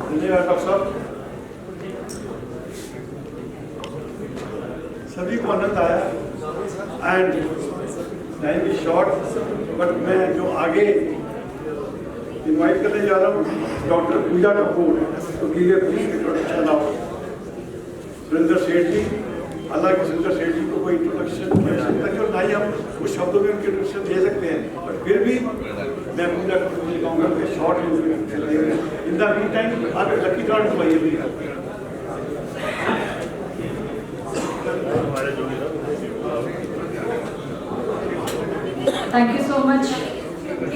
धन्यवाद डॉक्टर साहब। सभी को आनंद आया and time is short, but मैं जो आगे इनवाइट करने जा रहा हूँ डॉक्टर पूजा कपूर तो give a brief introduction of Surendra सेठ जी। हालांकि सुरेंद्र सेठ जी को कोई इंट्रोडक्शन जो ना ही हम कुछ शब्दों में उनके इंट्रोडक्शन दे सकते हैं, बट फिर भी मैं पूजा कपूर जी कहूँगा कि short in the mean time आप लकी ड्रॉ पाइए भी। Thank you so much,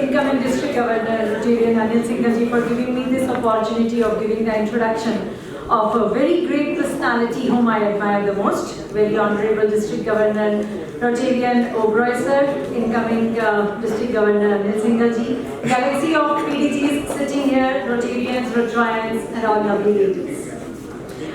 incoming District Governor J.V. Anil Singh ji, for giving me this opportunity of giving the introduction of a very great personality whom I admire the most, very Honorable District Governor Rotarian Oberoi sir, incoming District Governor Anil Singh ji, galaxy of PDGs sitting here, Rotarians, Rotarans and all lovely ladies.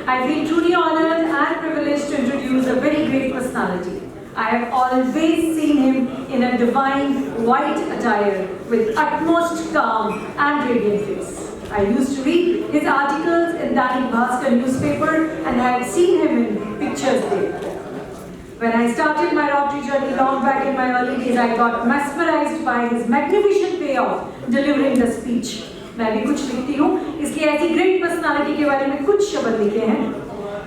I feel truly honored and privileged to introduce a very great personality. I have always seen him in a divine white attire with utmost calm and radiant face. I used to read his articles in Dainik Bhaskar newspaper and I had seen him in pictures there. When I started my Rotary journey long back in my early days, I got mesmerized by his magnificent way of delivering the speech. मैं भी कुछ लिखती हूँ, इसलिए ऐसी great personality के बारे में कुछ शब्द लिखे हैं।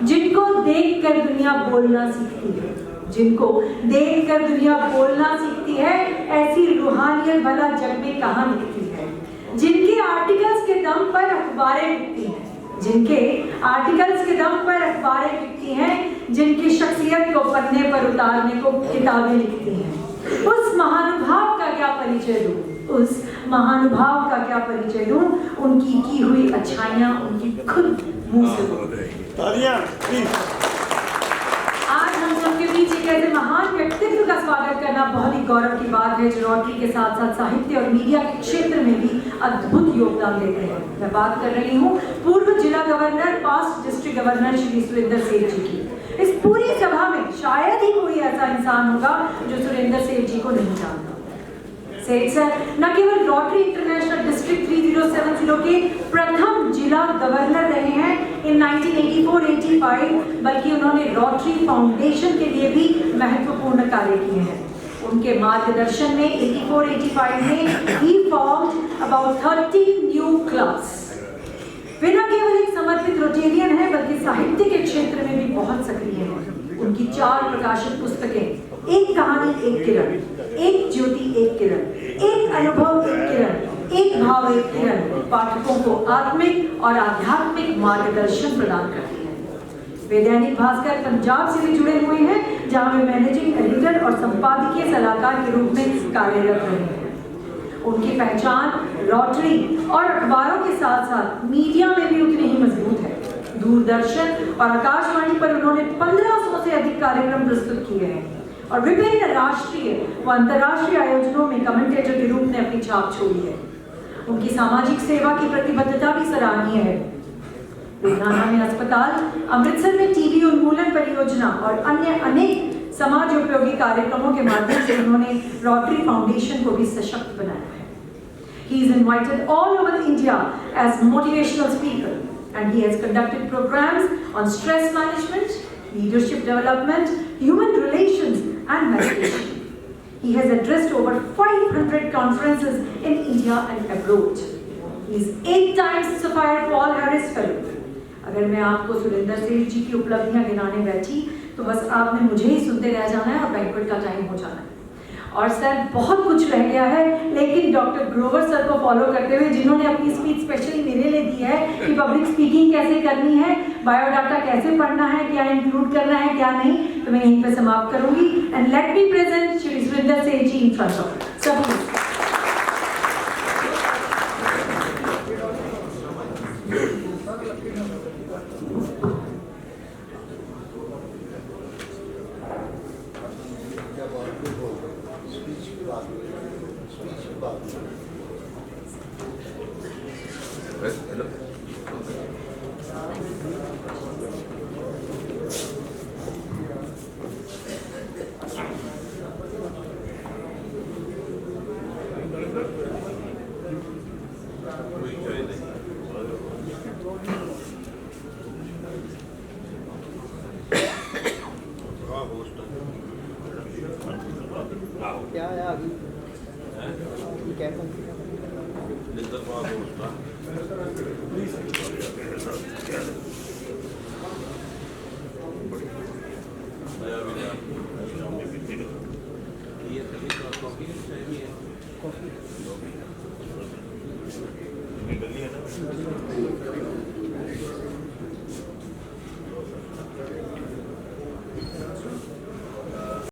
जिनको देखकर दुनिया बोलना सीखती है, जिनको देखकर दुनिया बोलना सीखती है, ऐसी रूहानियत भला जग में कहाँ दिखती है। जिनके आर्टिकल्स के दम पर अखबारें लिखती हैं, जिनके आर्टिकल्स के दम पर अखबारें लिखती हैं, जिनकी शख्सियत को पन्ने पर उतारने को किताबें लिखती हैं, उस महानुभाव का क्या परिचय दूं, उस महानुभाव का क्या परिचय दूं, उनकी की हुई अच्छाइयां उनकी खुद मुंह से तालियां प्लीज। आज हम सबके बीच एक ऐसे महान व्यक्तित्व का स्वागत करना बहुत ही गौरव की बात है जो रोटरी के साथ साथ साहित्य और मीडिया के क्षेत्र में भी अद्भुत योगदान देते हैं। मैं बात कर रही हूँ पूर्व जिला governor past district governor Shri Surendra सेठ जी की। इस पूरी सभा में शायद ही कोई ऐसा इंसान होगा जो सुरेंद्र सेठ जी को नहीं जानता। सेठ सर न केवल रोटरी इंटरनेशनल डिस्ट्रिक्ट 3070 के प्रथम जिला गवर्नर रहे हैं इन 1984-85, बल्कि उन्होंने रोटरी फाउंडेशन के लिए भी महत्वपूर्ण कार्य किए हैं। उनके मार्गदर्शन में 84-85 में he formed about 30 new clubs। वे न केवल एक समर्पित रोटेरियन है बल्कि साहित्य के क्षेत्र में भी बहुत सक्रिय हैं। उनकी 4 प्रकाशित पुस्तकें, एक कहानी एक किरण, एक ज्योति एक किरण, एक अनुभव एक किरण, एक भाव एक किरण, पाठकों को आत्मिक और आध्यात्मिक मार्गदर्शन प्रदान करती है। वे दैनिक भास्कर पंजाब से भी जुड़े हुए हैं, जहां वे मैनेजिंग एडिटर और संपादकीय सलाहकार के रूप में कार्यरत रहे हैं। उनकी पहचान रोटरी और अखबारों के साथ साथ मीडिया में भी उतनी ही मजबूत है। दूरदर्शन और आकाशवाणी पर उन्होंने 1500 से अधिक कार्यक्रम प्रस्तुत किए हैं और विभिन्न राष्ट्रीय व अंतर्राष्ट्रीय आयोजनों में कमेंटेटर के रूप में अपनी छाप छोड़ी है। उनकी सामाजिक सेवा की प्रतिबद्धता भी सराहनीय है। लुधियाना में अस्पताल, अमृतसर में टीबी उन्मूलन परियोजना और अन्य अनेक समाज उपयोगी कार्यक्रमों के माध्यम से उन्होंने रोटरी फाउंडेशन को भी सशक्त बनाया है। He is invited all over India as motivational speaker and he has conducted programs on stress management, leadership development, human relations and meditation. He has addressed over 500 conferences in India and abroad. He is 8 times Sapphire Paul Harris Fellow. अगर मैं आपको सुरेंद्र सेठ जी की उपलब्धियां गिनाने बैठी तो बस आपने मुझे ही सुनते रह जाना है और बैंक्वेट का टाइम हो जाना है। और सर बहुत कुछ रह गया है, लेकिन डॉक्टर ग्रोवर सर को फॉलो करते हुए जिन्होंने अपनी स्पीच स्पेशली मेरे लिए दी है कि पब्लिक स्पीकिंग कैसे करनी है, बायोडाटा कैसे पढ़ना है, क्या इंक्लूड करना है क्या नहीं, तो मैं यहीं पे समाप्त करूंगी। And let me present Shri Surendra सेठ जी इन फ्रंट ऑफ सभी। क्या है अभी क्या गली है ना